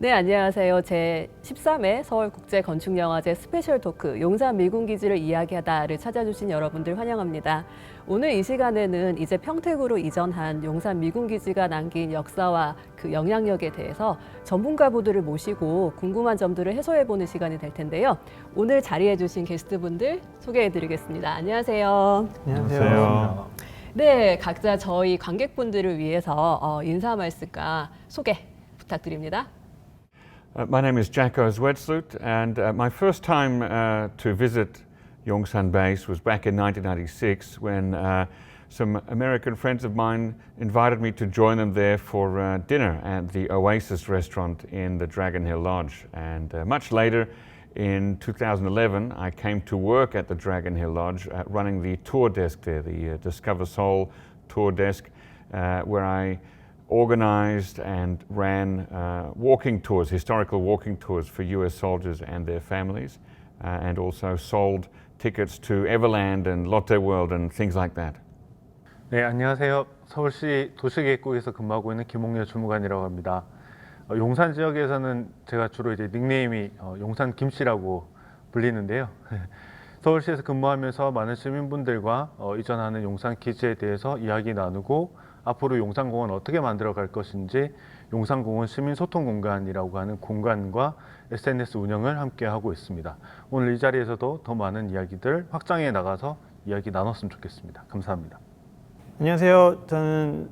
네, 안녕하세요. 제 13회 서울국제건축영화제 스페셜 토크 용산 미군기지를 이야기하다를 찾아주신 여러분들 환영합니다. 오늘 이 시간에는 이제 평택으로 이전한 용산 미군기지가 남긴 역사와 그 영향력에 대해서 전문가분들을 모시고 궁금한 점들을 해소해보는 시간이 될 텐데요. 오늘 자리해주신 게스트분들 소개해드리겠습니다. 안녕하세요. 안녕하세요. 네, 각자 저희 관객분들을 위해서 인사 말씀과 소개 부탁드립니다. My name is Jacko Zwetsloot, and my first time to visit Yongsan Base was back in 1996 when some American friends of mine invited me to join them there for dinner at the Oasis restaurant in the Dragon Hill Lodge. And much later, in 2011, I came to work at the Dragon Hill Lodge running the tour desk there, the Discover Seoul tour desk, where I organized and ran walking tours, historical walking tours for US soldiers and their families, and also sold tickets to Everland and Lotte World and things like that. 네, 안녕하세요. 서울시 도시계획국에서 근무하고 있는 김홍렬 주무관이라고 합니다. 용산 지역에서는 제가 주로 이제 닉네임이 용산 김씨라고 불리는데요. 서울시에서 근무하면서 많은 시민분들과 이전하는 용산 기지에 대해서 이야기 나누고 앞으로 용산공원 어떻게 만들어 갈 것인지 용산공원 시민소통공간이라고 하는 공간과 SNS 운영을 함께 하고 있습니다. 오늘 이 자리에서도 더 많은 이야기들 확장해 나가서 이야기 나눴으면 좋겠습니다. 감사합니다. 안녕하세요. 저는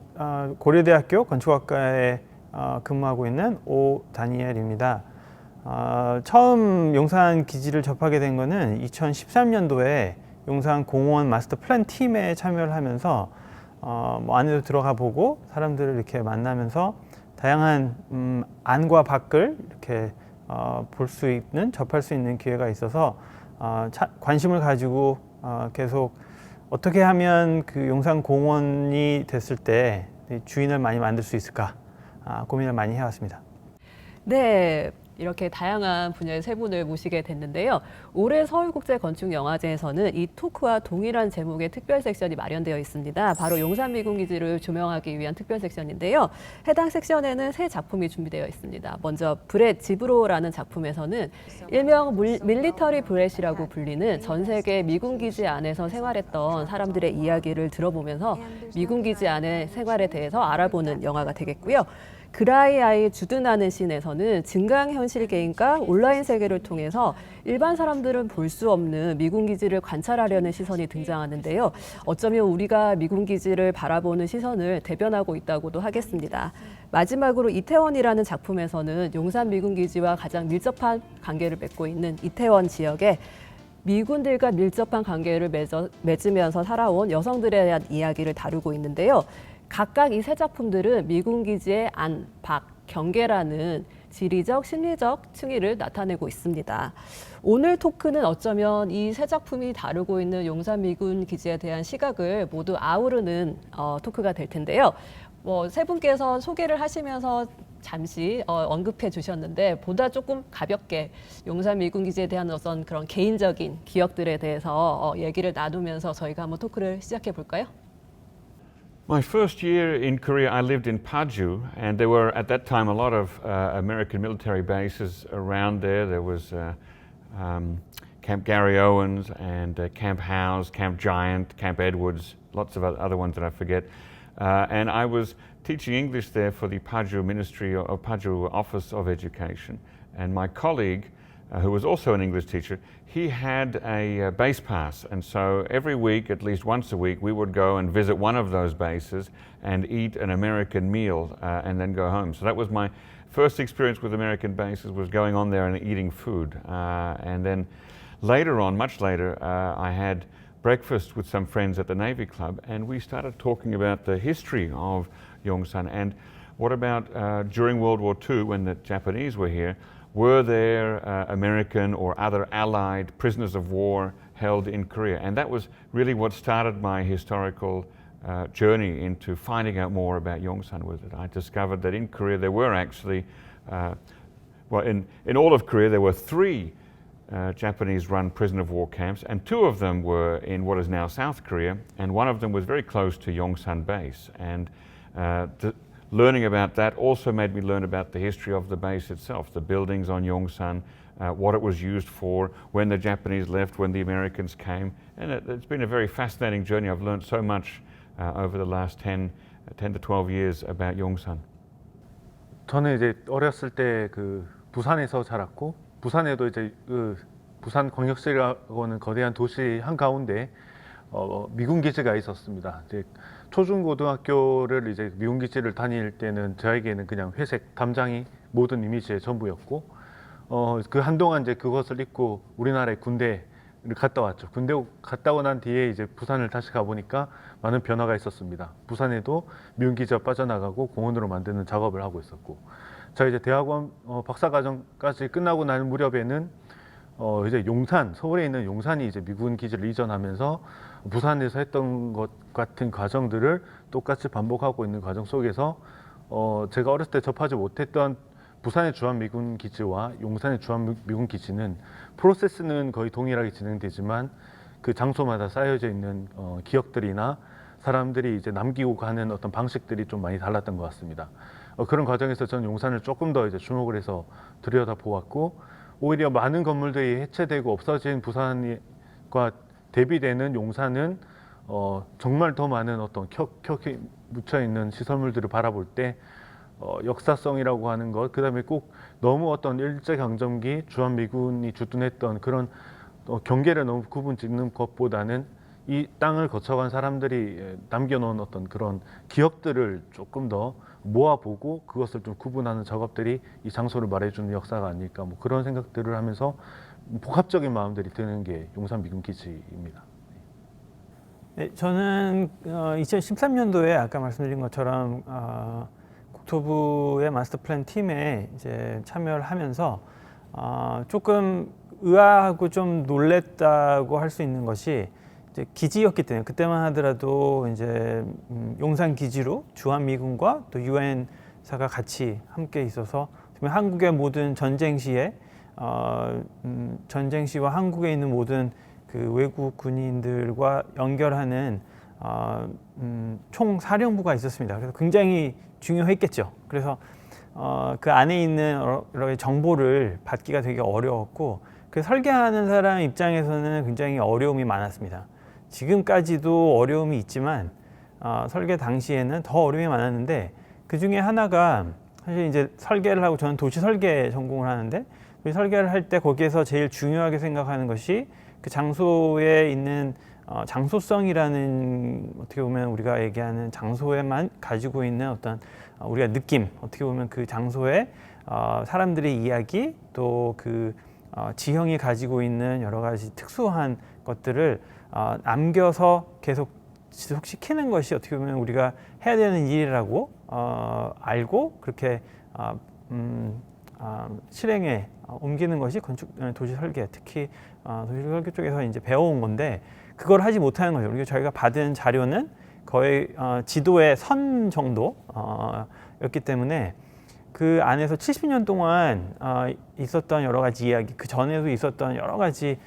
고려대학교 건축학과에 근무하고 있는 오다니엘입니다. 처음 용산 기지를 접하게 된 거는 2013년도에 용산 공원 마스터 플랜 팀에 참여를 하면서 안에도 들어가 보고 사람들을 이렇게 만나면서 다양한 안과 밖을 이렇게 볼 수 있는, 접할 수 있는 기회가 있어서 관심을 가지고 계속 어떻게 하면 그 용산 공원이 됐을 때 주인을 많이 만들 수 있을까 고민을 많이 해왔습니다. 네, 이렇게 다양한 분야의 세 분을 모시게 됐는데요. 올해 서울국제건축영화제에서는 이 토크와 동일한 제목의 특별 섹션이 마련되어 있습니다. 바로 용산 미군기지를 조명하기 위한 특별 섹션인데요. 해당 섹션에는 세 작품이 준비되어 있습니다. 먼저 브렛 지브로라는 작품에서는 일명 밀리터리 브렛이라고 불리는 전 세계 미군기지 안에서 생활했던 사람들의 이야기를 들어보면서 미군기지 안의 생활에 대해서 알아보는 영화가 되겠고요. 그라이아의 주둔하는 씬에서는 증강현실 게임과 온라인 세계를 통해서 일반 사람들은 볼 수 없는 미군기지를 관찰하려는 시선이 등장하는데요. 어쩌면 우리가 미군기지를 바라보는 시선을 대변하고 있다고도 하겠습니다. 마지막으로 이태원이라는 작품에서는 용산 미군기지와 가장 밀접한 관계를 맺고 있는 이태원 지역에 미군들과 밀접한 관계를 맺으면서 살아온 여성들에 대한 이야기를 다루고 있는데요. 각각 이 세 작품들은 미군기지의 안, 밖, 경계라는 지리적, 심리적 층위를 나타내고 있습니다. 오늘 토크는 어쩌면 이 세 작품이 다루고 있는 용산 미군기지에 대한 시각을 모두 아우르는 토크가 될 텐데요. 세 분께서 소개를 하시면서 잠시 언급해 주셨는데 보다 조금 가볍게 용산 미군기지에 대한 어떤 그런 개인적인 기억들에 대해서 얘기를 나누면서 저희가 한번 토크를 시작해 볼까요? My first year in Korea, I lived in Paju, and there were at that time a lot of American military bases around there. There was Camp Gary Owens and Camp Howes, Camp Giant, Camp Edwards, lots of other ones that I forget. And I was teaching English there for the Paju Ministry or Paju Office of Education. And my colleague, who was also an English teacher, he had a base pass, and so every week, at least once a week, we would go and visit one of those bases and eat an American meal and then go home. So that was my first experience with American bases, was going on there and eating food. And then later on, much later, I had breakfast with some friends at the Navy Club, and we started talking about the history of Yongsan and what about during World War II when the Japanese were here. Were there American or other Allied prisoners of war held in Korea? And that was really what started my historical journey into finding out more about Yongsan. Was that I discovered that in Korea there were actually, in all of Korea there were 3 Japanese-run prisoner of war camps, and 2 of them were in what is now South Korea, and one of them was very close to Yongsan Base. And learning about that also made me learn about the history of the base itself, the buildings on Yongsan, what it was used for, when the Japanese left, when the Americans came. And it's been a very fascinating journey. I've learned so much over the last 10 to 12 years about Yongsan. 저는 이제 어렸을 때 그 부산에서 자랐고 부산에도 이제 그 부산 광역시라고는 거대한 도시 한 가운데 미군 기지가 있었습니다. 이제 초중고등학교를 이제 미군 기지를 다닐 때는 저에게는 그냥 회색 담장이 모든 이미지의 전부였고 그 한동안 이제 그것을 잊고 우리나라의 군대를 갔다 왔죠. 군대 갔다 오고 난 뒤에 이제 부산을 다시 가보니까 많은 변화가 있었습니다. 부산에도 미군 기지가 빠져나가고 공원으로 만드는 작업을 하고 있었고, 제가 이제 대학원 박사과정까지 끝나고 난 무렵에는 이제 용산, 서울에 있는 용산이 이제 미군 기지를 이전하면서 부산에서 했던 것 같은 과정들을 똑같이 반복하고 있는 과정 속에서 제가 어렸을 때 접하지 못했던 부산의 주한 미군 기지와 용산의 주한 미군 기지는 프로세스는 거의 동일하게 진행되지만 그 장소마다 쌓여져 있는 기억들이나 사람들이 이제 남기고 가는 어떤 방식들이 좀 많이 달랐던 것 같습니다. 그런 과정에서 저는 용산을 조금 더 이제 주목을 해서 들여다 보았고, 오히려 많은 건물들이 해체되고 없어진 부산과 대비되는 용산은 정말 더 많은 어떤 켜켜이 묻혀 있는 시설물들을 바라볼 때 역사성이라고 하는 것, 그다음에 꼭 너무 어떤 일제강점기 주한미군이 주둔했던 그런 경계를 너무 구분 짓는 것보다는 이 땅을 거쳐간 사람들이 남겨놓은 어떤 그런 기억들을 조금 더 모아보고 그것을 좀 구분하는 작업들이 이 장소를 말해주는 역사가 아닐까, 뭐 그런 생각들을 하면서 복합적인 마음들이 드는 게 용산 미군 기지입니다. 네, 저는 2013년도에 아까 말씀드린 것처럼 국토부의 마스터 플랜 팀에 이제 참여를 하면서 조금 의아하고 좀 놀랬다고 할 수 있는 것이 이제 기지였기 때문에, 그때만 하더라도 이제 용산 기지로 주한미군과 또 유엔사가 같이 함께 있어서 한국의 모든 전쟁 시에 전쟁 시와 한국에 있는 모든 그 외국 군인들과 연결하는 총사령부가 있었습니다. 그래서 굉장히 중요했겠죠. 그래서 그 안에 있는 여러 가지 정보를 받기가 되게 어려웠고, 그 설계하는 사람 입장에서는 굉장히 어려움이 많았습니다. 지금까지도 어려움이 있지만 설계 당시에는 더 어려움이 많았는데, 그 중에 하나가 사실 이제 설계를 하고, 저는 도시 설계 전공을 하는데 설계를 할 때 거기에서 제일 중요하게 생각하는 것이 그 장소에 있는 장소성이라는, 어떻게 보면 우리가 얘기하는 장소에만 가지고 있는 어떤 우리가 느낌, 어떻게 보면 그 장소에 사람들의 이야기, 또 그 지형이 가지고 있는 여러 가지 특수한 것들을 남겨서 계속 지속시키는 것이 어떻게 보면 우리가 해야 되는 일이라고 알고 그렇게 실행에 옮기는 것이 도시 설계, 특히 도시 설계 쪽에서 이제 배워온 건데, 그걸 하지 못하는 거죠. 그리고 저희가 받은 자료는 거의 지도의 선 정도였기 때문에 그 안에서 70년 동안 있었던 여러 가지 이야기, 그 전에도 있었던 여러 가지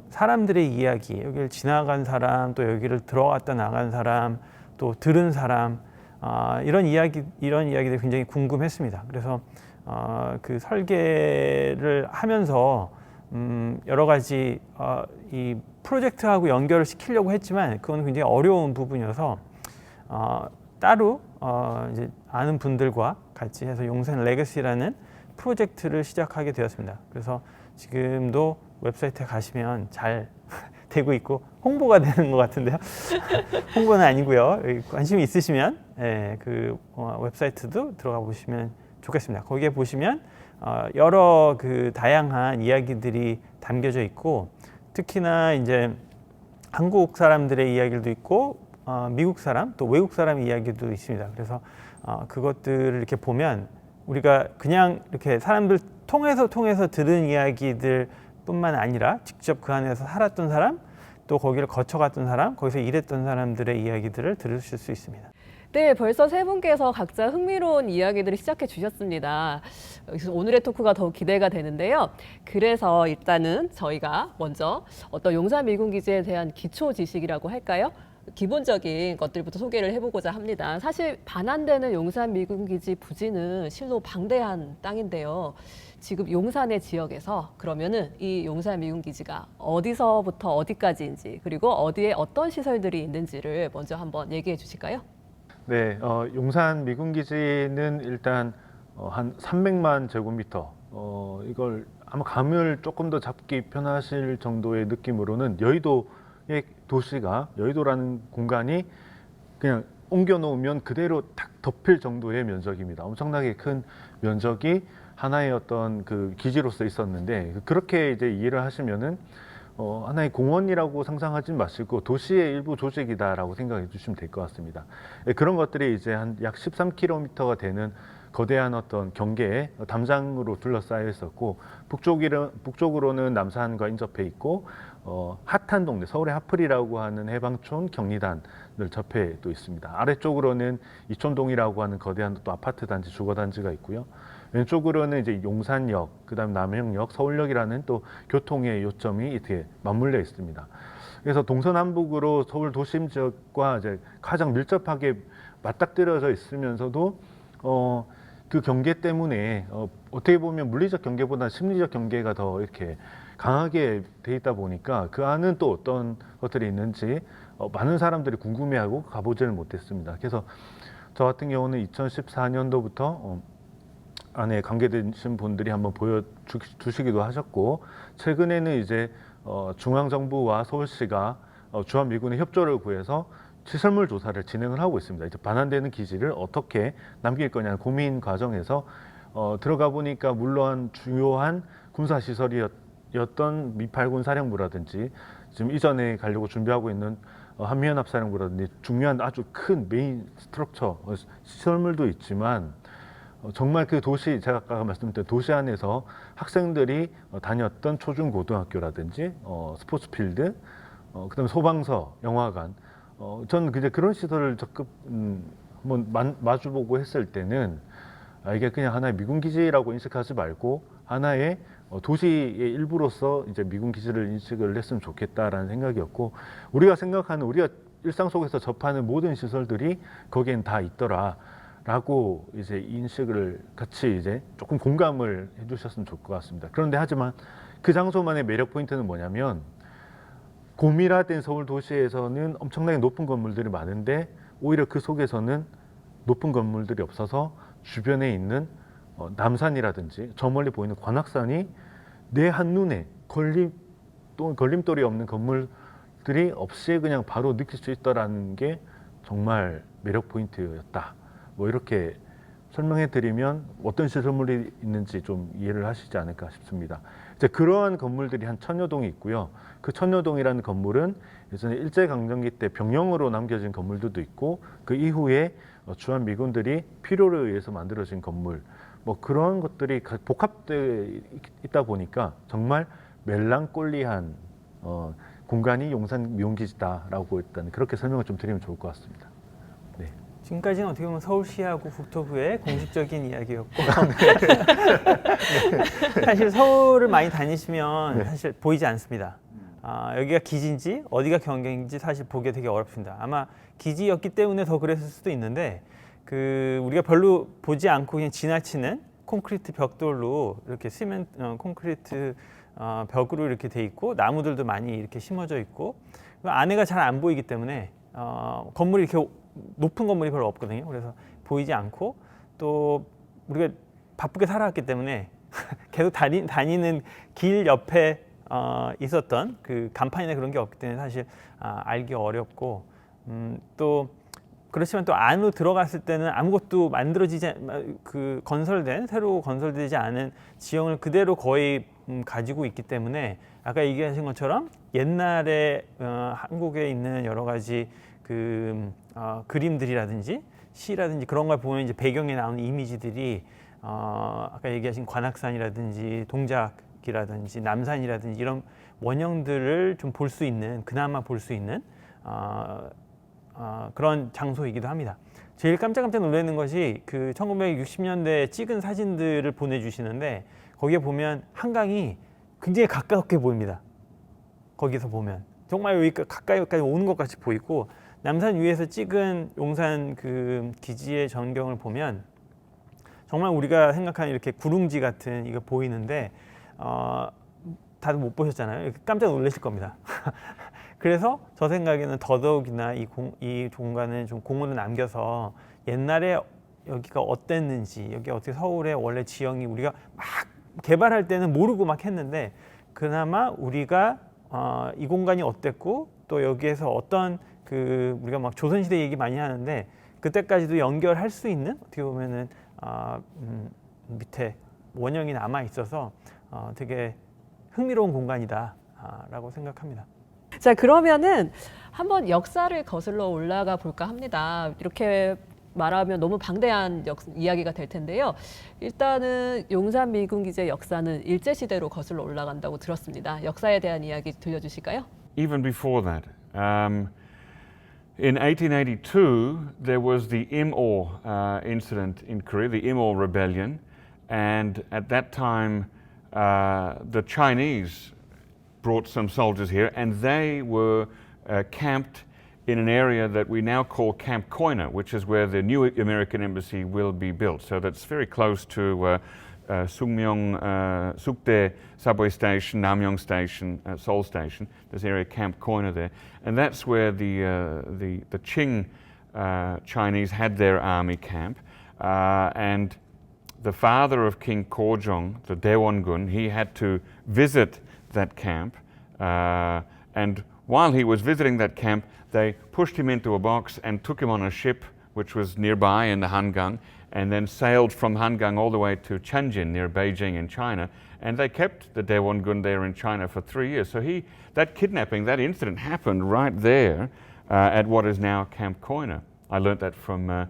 사람들의 이야기, 여기를 지나간 사람, 또 여기를 들어갔다 나간 사람, 또 들은 사람, 이런 이야기들이 굉장히 궁금했습니다. 그래서 그 설계를 하면서 여러 가지 이 프로젝트하고 연결을 시키려고 했지만 그건 굉장히 어려운 부분이어서 따로 이제 아는 분들과 같이 해서 용산 레거시라는 프로젝트를 시작하게 되었습니다. 그래서 지금도 웹사이트에 가시면 잘 되고 있고 홍보가 되는 것 같은데요. 홍보는 아니고요. 관심이 있으시면 그 웹사이트도 들어가 보시면 좋겠습니다. 거기에 보시면 여러 그 다양한 이야기들이 담겨져 있고, 특히나 이제 한국 사람들의 이야기도 있고 미국 사람, 또 외국 사람 이야기도 있습니다. 그래서 그것들을 이렇게 보면 우리가 그냥 이렇게 사람들 통해서 들은 이야기들 뿐만 아니라 직접 그 안에서 살았던 사람, 또 거기를 거쳐갔던 사람, 거기서 일했던 사람들의 이야기들을 들으실 수 있습니다. 네, 벌써 세 분께서 각자 흥미로운 이야기들을 시작해 주셨습니다. 오늘의 토크가 더욱 기대가 되는데요. 그래서 일단은 저희가 먼저 어떤 용산 미군 기지에 대한 기초 지식이라고 할까요? 기본적인 것들부터 소개를 해보고자 합니다. 사실 반환되는 용산 미군기지 부지는 실로 방대한 땅인데요. 지금 용산의 지역에서 그러면은 이 용산 미군기지가 어디서부터 어디까지인지 그리고 어디에 어떤 시설들이 있는지를 먼저 한번 얘기해 주실까요? 네, 용산 미군기지는 일단 한 300만 제곱미터, 이걸 아마 감을 조금 더 잡기 편하실 정도의 느낌으로는 여의도의 도시가, 여의도라는 공간이 그냥 옮겨 놓으면 그대로 딱 덮일 정도의 면적입니다. 엄청나게 큰 면적이 하나의 어떤 그 기지로서 있었는데, 그렇게 이제 이해를 하시면은 하나의 공원이라고 상상하지 마시고 도시의 일부 조직이다라고 생각해 주시면 될 것 같습니다. 예, 그런 것들이 이제 한 약 13km가 되는 거대한 어떤 경계에 담장으로 둘러싸여 있었고, 북쪽으로는 남산과 인접해 있고, 핫한 동네, 서울의 핫플이라고 하는 해방촌 경리단을 접해 또 있습니다. 아래쪽으로는 이촌동이라고 하는 거대한 또 아파트 단지, 주거 단지가 있고요. 왼쪽으로는 이제 용산역, 그다음 남영역, 서울역이라는 또 교통의 요점이 이렇게 맞물려 있습니다. 그래서 동서남북으로 서울 도심 지역과 이제 가장 밀접하게 맞닥뜨려져 있으면서도 그 경계 때문에 어떻게 보면 물리적 경계보다 심리적 경계가 더 이렇게 강하게 돼 있다 보니까 그 안은 또 어떤 것들이 있는지 많은 사람들이 궁금해하고 가보지를 못했습니다. 그래서 저 같은 경우는 2014년도부터 안에 관계되신 분들이 한번 보여주시기도 하셨고, 최근에는 이제 중앙정부와 서울시가 주한미군의 협조를 구해서 시설물 조사를 진행을 하고 있습니다. 이제 반환되는 기지를 어떻게 남길 거냐는 고민 과정에서 들어가 보니까 물론 주요한 군사시설이었던 미8군 사령부라든지 지금 이전에 가려고 준비하고 있는 한미연합사령부라든지 중요한 아주 큰 메인 스트럭처 시설물도 있지만, 정말 그 도시, 제가 아까 말씀드린 도시 안에서 학생들이 다녔던 초중고등학교라든지 스포츠 필드, 그다음에 소방서, 영화관, 저는 이제 그런 시설을 적극 한번 마주보고 했을 때는 이게 그냥 하나의 미군 기지라고 인식하지 말고 하나의 도시의 일부로서 이제 미군 기지를 인식을 했으면 좋겠다라는 생각이었고, 우리가 생각하는, 우리가 일상 속에서 접하는 모든 시설들이 거기엔 다 있더라. 라고 이제 인식을 같이 이제 조금 공감을 해주셨으면 좋을 것 같습니다. 그런데 하지만 그 장소만의 매력 포인트는 뭐냐면, 고밀화된 서울 도시에서는 엄청나게 높은 건물들이 많은데 오히려 그 속에서는 높은 건물들이 없어서 주변에 있는 남산이라든지 저 멀리 보이는 관악산이 내 한눈에 걸림돌이 없는 건물들이 없이 그냥 바로 느낄 수 있다라는 게 정말 매력 포인트였다. 뭐 이렇게 설명해 드리면 어떤 시설물이 있는지 좀 이해를 하시지 않을까 싶습니다. 이제 그러한 건물들이 한 1000여 동이 있고요. 그 1000여 동이라는 건물은 예전에 일제강점기 때 병영으로 남겨진 건물들도 있고, 그 이후에 주한미군들이 필요에 의해서 만들어진 건물, 뭐 그런 것들이 복합되어 있다 보니까 정말 멜랑꼴리한 공간이 용산 미군기지다라고 일단 그렇게 설명을 좀 드리면 좋을 것 같습니다. 네. 지금까지는 어떻게 보면 서울시하고 국토부의 공식적인 이야기였고 사실 서울을 많이 다니시면 사실 보이지 않습니다. 여기가 기지인지 어디가 경계인지 사실 보기 되게 어렵습니다. 아마 기지였기 때문에 더 그랬을 수도 있는데, 우리가 별로 보지 않고 그냥 지나치는 콘크리트 벽돌로 이렇게 콘크리트 벽으로 이렇게 돼 있고, 나무들도 많이 이렇게 심어져 있고, 안에가 잘 안 보이기 때문에 건물이 이렇게 높은 건물이 별로 없거든요. 그래서 보이지 않고, 또 우리가 바쁘게 살아왔기 때문에 계속 다니는 길 옆에 있었던 그 간판이나 그런 게 없기 때문에 사실 알기 어렵고, 또 그렇지만 또 안으로 들어갔을 때는 아무것도 새로 건설되지 않은 지형을 그대로 거의 가지고 있기 때문에, 아까 얘기하신 것처럼 옛날에 한국에 있는 여러 가지 그림들이라든지 시라든지 그런 걸 보면 이제 배경에 나오는 이미지들이 아까 얘기하신 관악산이라든지 동작이라든지 남산이라든지 이런 원형들을 좀 볼 수 있는, 그나마 볼 수 있는 그런 장소이기도 합니다. 제일 깜짝깜짝 놀라는 것이 1960년대에 찍은 사진들을 보내주시는데, 거기에 보면 한강이 굉장히 가깝게 보입니다. 거기서 보면 정말 여기 가까이까지 오는 것 같이 보이고, 남산 위에서 찍은 용산 그 기지의 전경을 보면 정말 우리가 생각하는 이렇게 구릉지 같은 이거 보이는데 다들 못 보셨잖아요. 깜짝 놀라실 겁니다. 그래서 저 생각에는 더더욱이나 이 공간을 좀 공으로 남겨서 옛날에 여기가 어땠는지, 여기 어떻게 서울의 원래 지형이 우리가 막 개발할 때는 모르고 막 했는데 그나마 우리가 이 공간이 어땠고 또 여기에서 어떤 그 우리가 막 조선시대 얘기 많이 하는데 그때까지도 연결할 수 있는 어떻게 보면은 밑에 원형이 남아 있어서 되게 흥미로운 공간이다라고 생각합니다. 자, 그러면은 한번 역사를 거슬러 올라가 볼까 합니다. 이렇게 말하면 너무 방대한 이야기가 될 텐데요. 일단은 용산 미군기지의 역사는 일제시대로 거슬러 올라간다고 들었습니다. 역사에 대한 이야기 들려주실까요? Even before that, in 1882, there was the Im-Aw incident in Korea, the Im-Aw rebellion, and at that time, the Chinese brought some soldiers here, and they were camped in an area that we now call Camp Koina, which is where the new American embassy will be built. So that's very close to Sungmyong, Sukdae subway station, Namyong station, Seoul station. This area, Camp Koina there, and that's where the Qing Chinese had their army camp, and the father of King Kojong, the Daewon-gun, he had to visit that camp, and while he was visiting that camp, they pushed him into a box and took him on a ship which was nearby in the Hangang, and then sailed from Hangang all the way to Tianjin near Beijing in China, and they kept the Daewon-gun there in China for 3 years. So that kidnapping, that incident happened right there at what is now Camp Koina. I learnt that from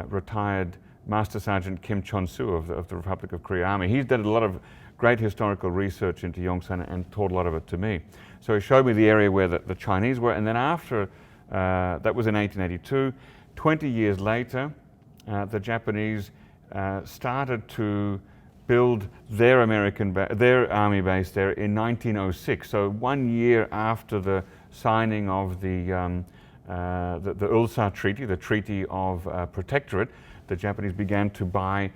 retired Master Sergeant Kim Chon-soo of the Republic of Korea Army. He's done a lot of great historical research into Yongsan and taught a lot of it to me. So he showed me the area where the Chinese were, and then after, that was in 1882, 20 years later, the Japanese started to build their their army base there in 1906. So 1 year after the signing of the Ulsa Treaty, the Treaty of Protectorate, the Japanese began to buy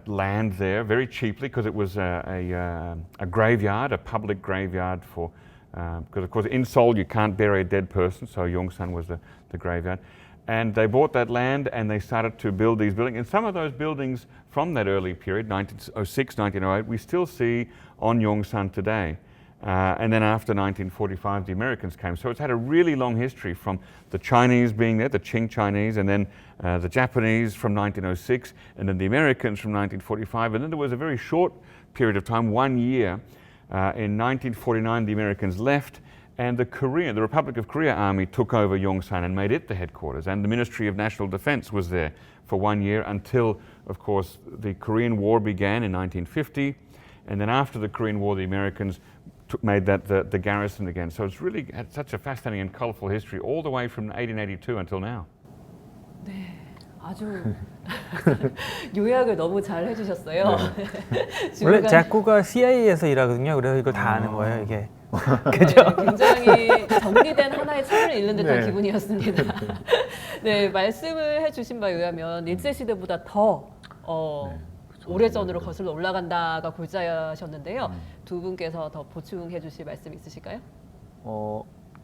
land there very cheaply because it was a graveyard, a public graveyard for, because of course in Seoul you can't bury a dead person, so Yongsan was the graveyard. And they bought that land and they started to build these buildings. And some of those buildings from that early period, 1906, 1908, we still see on Yongsan today. And then after 1945, the Americans came. So it's had a really long history from the Chinese being there, the Qing Chinese, and then the Japanese from 1906, and then the Americans from 1945. And then there was a very short period of time, 1 year. In 1949, the Americans left, and the Republic of Korea Army took over Yongsan and made it the headquarters. And the Ministry of National Defense was there for 1 year until, of course, the Korean War began in 1950. And then after the Korean War, the Americans made that the garrison again. So it's really had such a fascinating and colorful history all the way from 1882 until now. 네, 아주 요약을 너무 잘 해주셨어요. 원래 지금까지- 작고가 CIA에서 일하거든요. 그래서 이걸 다 아는 거예요, 이게. 네, 굉장히 정리된 하나의 책을 읽는 듯한 네. 기분이었습니다. 네, 말씀을 해주신 바에 의하면 일제시대보다 더 오래전으로 거슬러 올라간다가 골자셨는데요. 두 분께서 더 보충해 주실 말씀 있으실까요?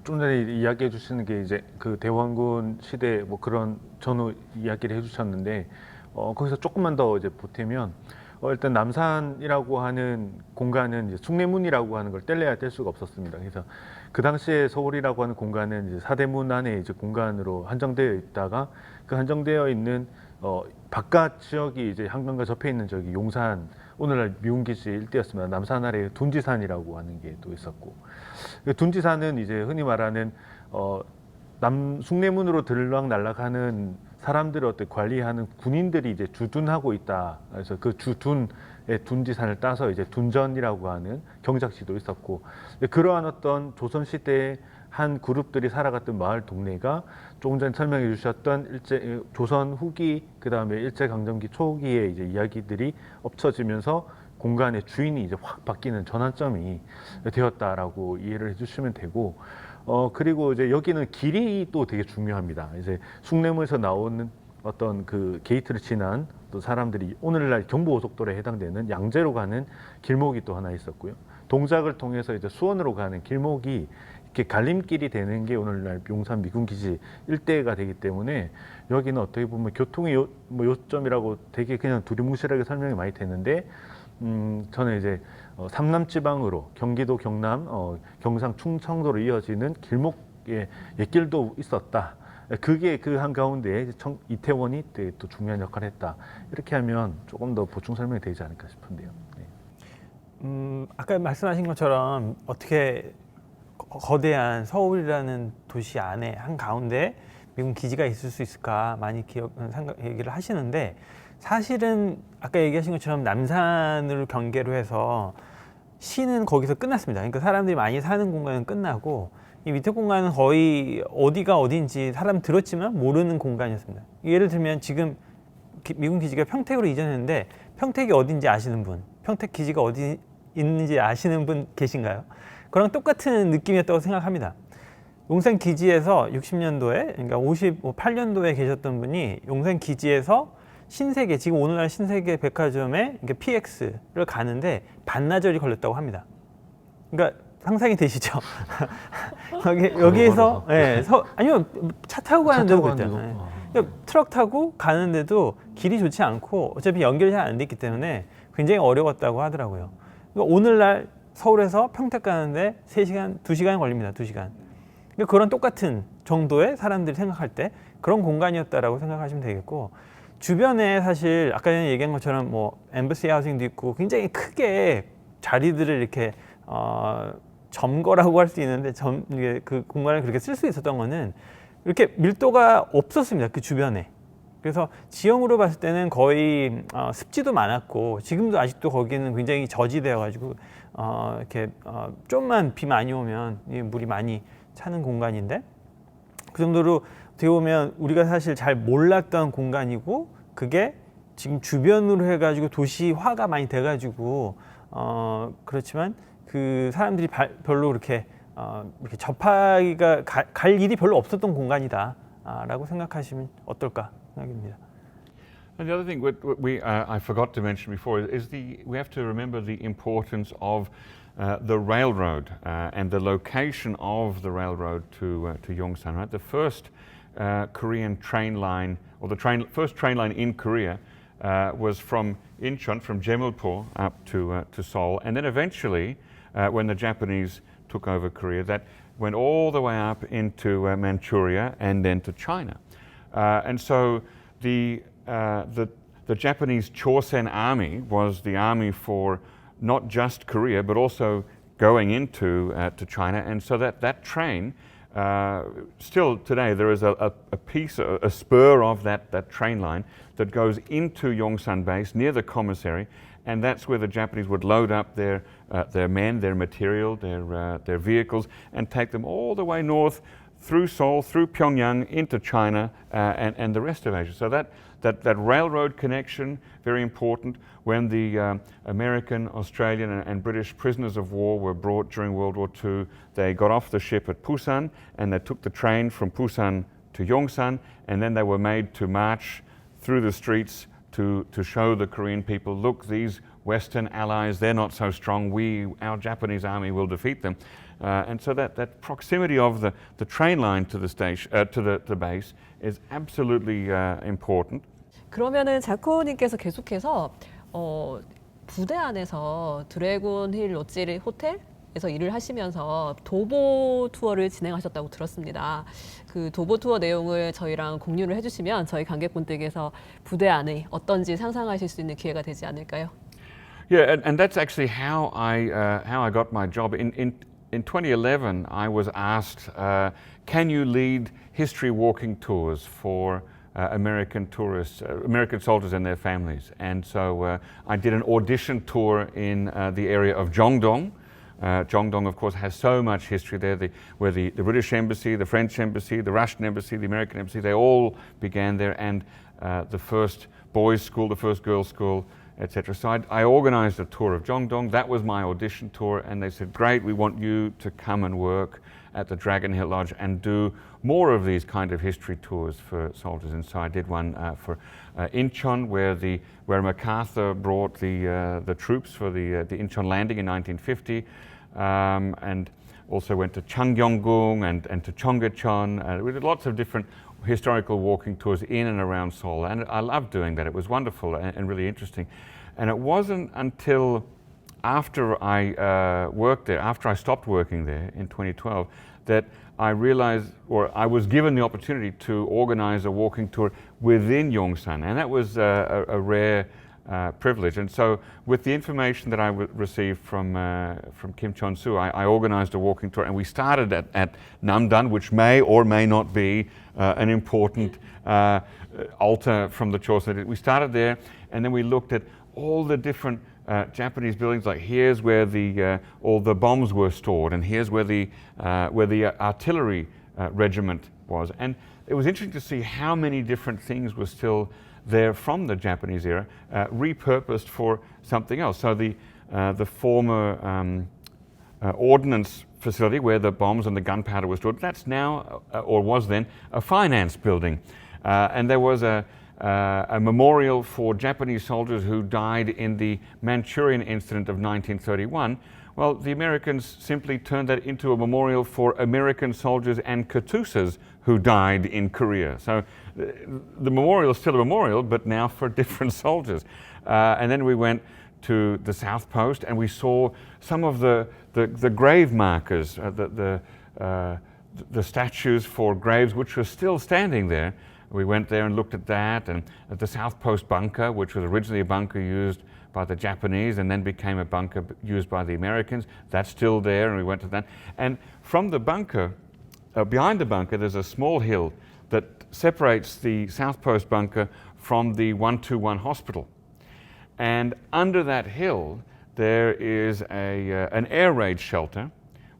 좀 전에 이야기해 주시는 게 이제 그 대원군 시대 뭐 그런 전후 이야기를 해주셨는데 거기서 조금만 더 이제 보태면 일단 남산이라고 하는 공간은 이제 숭례문이라고 하는 걸 뗄래야 뗄 수가 없었습니다. 그래서 그 당시에 서울이라고 하는 공간은 이제 사대문 안에 이제 공간으로 한정되어 있다가 그 한정되어 있는 바깥 지역이 이제 한강과 접해 있는 저기 용산, 오늘날 미군기지 일대였습니다. 남산 아래 둔지산이라고 하는 게 또 있었고, 그 둔지산은 이제 흔히 말하는 숭례문으로 들락날락하는 사람들을 어떻게 관리하는 군인들이 이제 주둔하고 있다. 그래서 그 주둔의 둔지산을 따서 이제 둔전이라고 하는 경작지도 있었고, 그러한 어떤 조선 시대의 한 그룹들이 살아갔던 마을 동네가 조금 전에 설명해 주셨던 조선 후기, 그 다음에 일제강점기 초기의 이제 이야기들이 엎쳐지면서 공간의 주인이 이제 확 바뀌는 전환점이 되었다라고 이해를 해주시면 되고, 그리고 이제 여기는 길이 또 되게 중요합니다. 이제 숭례문에서 나오는 어떤 그 게이트를 지난 또 사람들이 오늘날 경부고속도로에 해당되는 양재로 가는 길목이 또 하나 있었고요. 동작을 통해서 이제 수원으로 가는 길목이 이렇게 갈림길이 되는 게 오늘날 용산 미군기지 일대가 되기 때문에 여기는 어떻게 보면 교통의 요점이라고 되게 그냥 두리뭉실하게 설명이 많이 되는데, 저는 이제 삼남지방으로 경기도 경남, 경상 충청도로 이어지는 길목에 옛길도 있었다. 그게 그 한가운데 이태원이 되게 또 중요한 역할을 했다. 이렇게 하면 조금 더 보충 설명이 되지 않을까 싶은데요. 네. 아까 말씀하신 것처럼 어떻게 거대한 서울이라는 도시 안에 한가운데 미군 기지가 있을 수 있을까 많이 얘기를 하시는데, 사실은 아까 얘기하신 것처럼 남산을 경계로 해서 시는 거기서 끝났습니다. 그러니까 사람들이 많이 사는 공간은 끝나고 이 밑에 공간은 거의 어디가 어딘지 사람 들었지만 모르는 공간이었습니다. 예를 들면 지금 미군 기지가 평택으로 이전했는데 평택이 어딘지 아시는 분, 평택 기지가 어디 있는지 아시는 분 계신가요? 그랑 똑같은 느낌이었다고 생각합니다. 용산 기지에서 60년도에, 그러니까 58년도에 계셨던 분이 용산 기지에서 신세계, 지금 오늘날 신세계 백화점에 PX를 가는데 반나절이 걸렸다고 합니다. 그러니까 상상이 되시죠? 여기에서 아니면 차 타고 가는데도 그랬잖아요. 그러니까 트럭 타고 가는데도 길이 좋지 않고 어차피 연결이 잘 안 돼 있기 때문에 굉장히 어려웠다고 하더라고요. 그러니까 오늘날 서울에서 평택 가는데 3시간, 2시간 걸립니다. 2시간. 그러니까 그런 똑같은 정도의 사람들이 생각할 때 그런 공간이었다라고 생각하시면 되겠고, 주변에 사실 아까 전에 얘기한 것처럼 뭐 엠버시 하우싱도 있고 굉장히 크게 자리들을 이렇게 점거라고 할 수 있는데 그 공간을 그렇게 쓸 수 있었던 거는 이렇게 밀도가 없었습니다. 그 주변에. 그래서 지형으로 봤을 때는 거의 습지도 많았고, 지금도 아직도 거기는 굉장히 저지되어 가지고 이렇게 좀만 비 많이 오면 물이 많이 차는 공간인데, 그 정도로 어떻게 보면 우리가 사실 잘 몰랐던 공간이고, 그게 지금 주변으로 해가지고 도시화가 많이 돼가지고 그렇지만 그 사람들이 별로 이렇게 접하기가 갈 일이 별로 없었던 공간이다라고 생각하시면 어떨까 생각입니다. And the other thing I forgot to mention before is we have to remember the importance of the railroad and the location of the railroad to Yongsan. Right, the first Korean train line, or the first train line in Korea, was from Incheon, from Jamalpur up to Seoul, and then eventually, when the Japanese took over Korea, that went all the way up into Manchuria and then to China, and so the Japanese Chosen Army was the army for not just Korea but also going into to China, and so that train. Still today there is a piece, a spur of that train line that goes into Yongsan base near the commissary, and that's where the Japanese would load up their men, their material, their vehicles, and take them all the way north through Seoul, through Pyongyang, into China and the rest of Asia. So that railroad connection, very important. When the American, Australian and British prisoners of war were brought during World War II, they got off the ship at Busan and they took the train from Busan to Yongsan, and then they were made to march through the streets to show the Korean people, look, these Western allies, they're not so strong, our Japanese army will defeat them. And so that proximity of the train line to the station, to the base is absolutely important. 그러면은 자코님께서 계속해서 부대 안에서 드래곤 힐 롯지 호텔에서 일을 하시면서 도보 투어를 진행하셨다고 들었습니다. 그 도보 투어 내용을 저희랑 공유를 해주시면 저희 관객분들께서 부대 안에 어떤지 상상하실 수 있는 기회가 되지 않을까요? Yeah, and that's actually how I got my job. In 2011, I was asked, can you lead history walking tours for American tourists, American soldiers and their families? And so I did an audition tour in the area of Jongdong. Jongdong, of course, has so much history there, where the British Embassy, the French Embassy, the Russian Embassy, the American Embassy, they all began there, and the first boys' school, the first girls' school etc. So I organized a tour of Zhongdong. That was my audition tour, and they said, great, we want you to come and work at the Dragon Hill Lodge and do more of these kind of history tours for soldiers. And so I did one for Incheon, where MacArthur brought the troops for the Incheon landing in 1950, and also went to Changgyeonggung and to Cheonggyecheon. We did lots of different historical walking tours in and around Seoul, and I loved doing that. It was wonderful and really interesting. And it wasn't until after I worked there, after I stopped working there in 2012, that I realized, or I was given the opportunity to organize a walking tour within Yongsan, and that was a rare privilege. And so with the information that I received from Kim Chon-soo, I organized a walking tour, and we started at Namdan, which may or may not be an important altar from the Chosun. We started there, and then we looked at all the different Japanese buildings. Like here's where all the bombs were stored, and here's where the artillery regiment was. And it was interesting to see how many different things were still there from the Japanese era, repurposed for something else. So the former ordnance facility where the bombs and the gunpowder was stored, that's now, or was then, a finance building. And there was a memorial for Japanese soldiers who died in the Manchurian incident of 1931. Well, the Americans simply turned that into a memorial for American soldiers and Katusas who died in Korea. So the memorial is still a memorial, but now for different soldiers. And then we went to the South Post, and we saw some of the grave markers, the statues for graves which were still standing there. We went there and looked at that, and at the South Post bunker, which was originally a bunker used by the Japanese and then became a bunker used by the Americans. That's still there, and we went to that. And from the bunker, behind the bunker, there's a small hill that separates the South Post bunker from the 121 hospital. And under that hill, there is an air raid shelter,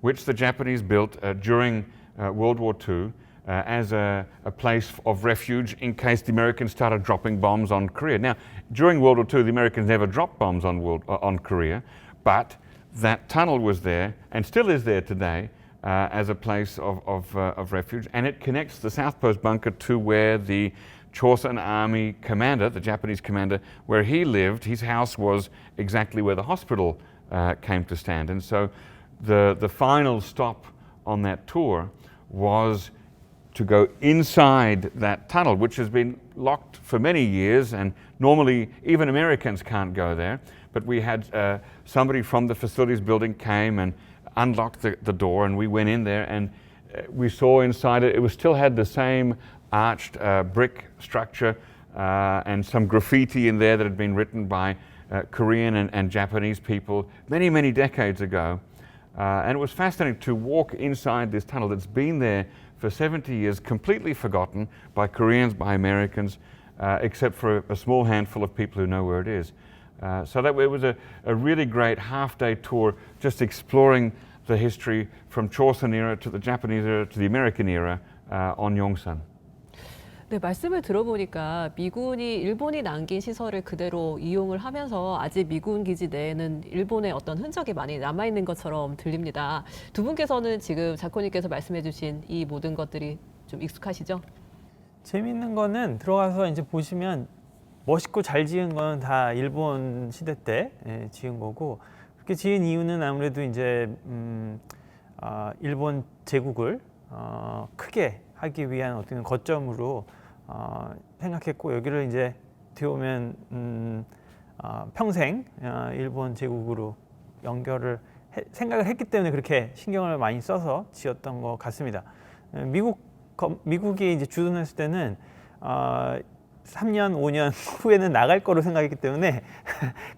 which the Japanese built during World War II as a place of refuge in case the Americans started dropping bombs on Korea. Now, during World War II, the Americans never dropped bombs on Korea, but that tunnel was there and still is there today as a place of refuge, and it connects the South Post bunker to where the Chosun Army commander, the Japanese commander, where he lived. His house was exactly where the hospital came to stand. And so the final stop on that tour was to go inside that tunnel, which has been locked for many years, and normally even Americans can't go there. But we had somebody from the facilities building came and unlocked the door, and we went in there, and we saw inside it. It still had the same arched brick structure and some graffiti in there that had been written by Korean and Japanese people many, many decades ago. And it was fascinating to walk inside this tunnel that's been there for 70 years, completely forgotten by Koreans, by Americans, except for a small handful of people who know where it is. So that it was a really great half-day tour, just exploring the history from Chosun era to the Japanese era to the American era on Yongsan. 네, 말씀을 들어보니까 미군이 일본이 남긴 시설을 그대로 이용을 하면서 아직 미군 기지 내에는 일본의 어떤 흔적이 많이 남아있는 것처럼 들립니다. 두 분께서는 지금 작가님께서 말씀해 주신 이 모든 것들이 좀 익숙하시죠? 재미있는 거는 들어가서 이제 보시면 멋있고 잘 지은 거는 다 일본 시대 때 지은 거고, 그렇게 지은 이유는 아무래도 이제 일본 제국을 크게 하기 위한 어떤 거점으로 생각했고, 여기를 이제 어떻게 보면 평생 일본 제국으로 연결을 생각을 했기 때문에 그렇게 신경을 많이 써서 지었던 것 같습니다. 미국이 이제 주둔했을 때는 3년, 5년 후에는 나갈 거로 생각했기 때문에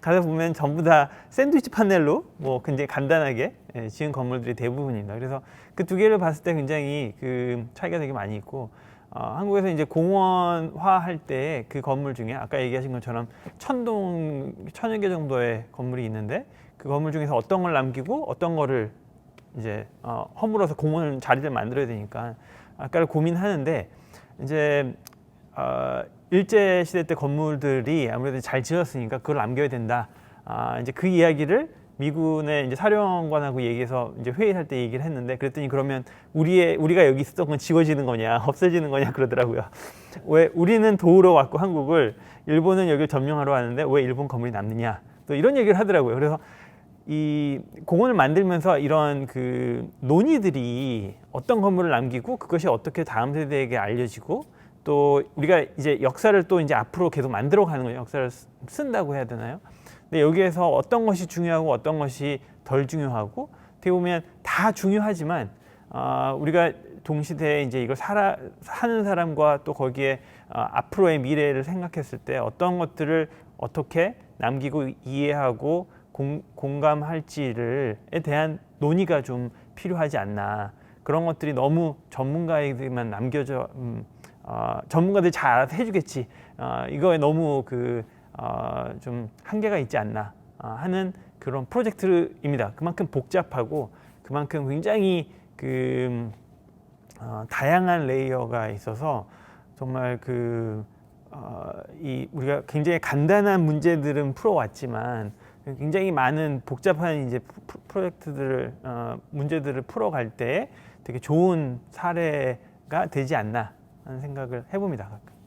가서 보면 전부 다 샌드위치 파넬로 뭐 굉장히 간단하게 지은 건물들이 대부분입니다. 그래서 그 두 개를 봤을 때 굉장히 그 차이가 되게 많이 있고, 한국에서 이제 공원화 할 때 그 건물 중에 아까 얘기하신 것처럼 1000여 개 정도의 건물이 있는데, 그 건물 중에서 어떤 걸 남기고 어떤 거를 이제 허물어서 공원 자리를 만들어야 되니까 아까를 고민하는데, 이제 일제 시대 때 건물들이 아무래도 잘 지었으니까 그걸 남겨야 된다. 이제 그 이야기를 미군의 이제 사령관하고 얘기해서 이제 회의할 때 얘기를 했는데, 그랬더니 그러면 우리가 여기 있었던 건 지워지는 거냐, 없어지는 거냐 그러더라고요. 왜 우리는 도우러 왔고 한국을, 일본은 여기를 점령하러 왔는데 왜 일본 건물이 남느냐, 또 이런 얘기를 하더라고요. 그래서 이 공원을 만들면서 이런 그 논의들이 어떤 건물을 남기고 그것이 어떻게 다음 세대에게 알려지고, 또 우리가 이제 역사를 또 이제 앞으로 계속 만들어가는 거예요. 역사를 쓴다고 해야 되나요? 근데 여기에서 어떤 것이 중요하고 어떤 것이 덜 중요하고, 어떻게 보면 다 중요하지만 우리가 동시대에 이제 이걸 사는 사람과 또 거기에 앞으로의 미래를 생각했을 때 어떤 것들을 어떻게 남기고 이해하고 공감할지에 대한 논의가 좀 필요하지 않나. 그런 것들이 너무 전문가에게만 남겨져 전문가들이 잘 알아서 해주겠지, 이거에 너무 좀 한계가 있지 않나 하는 그런 프로젝트입니다. 그만큼 복잡하고 그만큼 굉장히 다양한 레이어가 있어서 정말 우리가 굉장히 간단한 문제들은 풀어왔지만 굉장히 많은 복잡한 이제 프로젝트들을 문제들을 풀어갈 때 되게 좋은 사례가 되지 않나 하는 생각을 해봅니다. 가끔.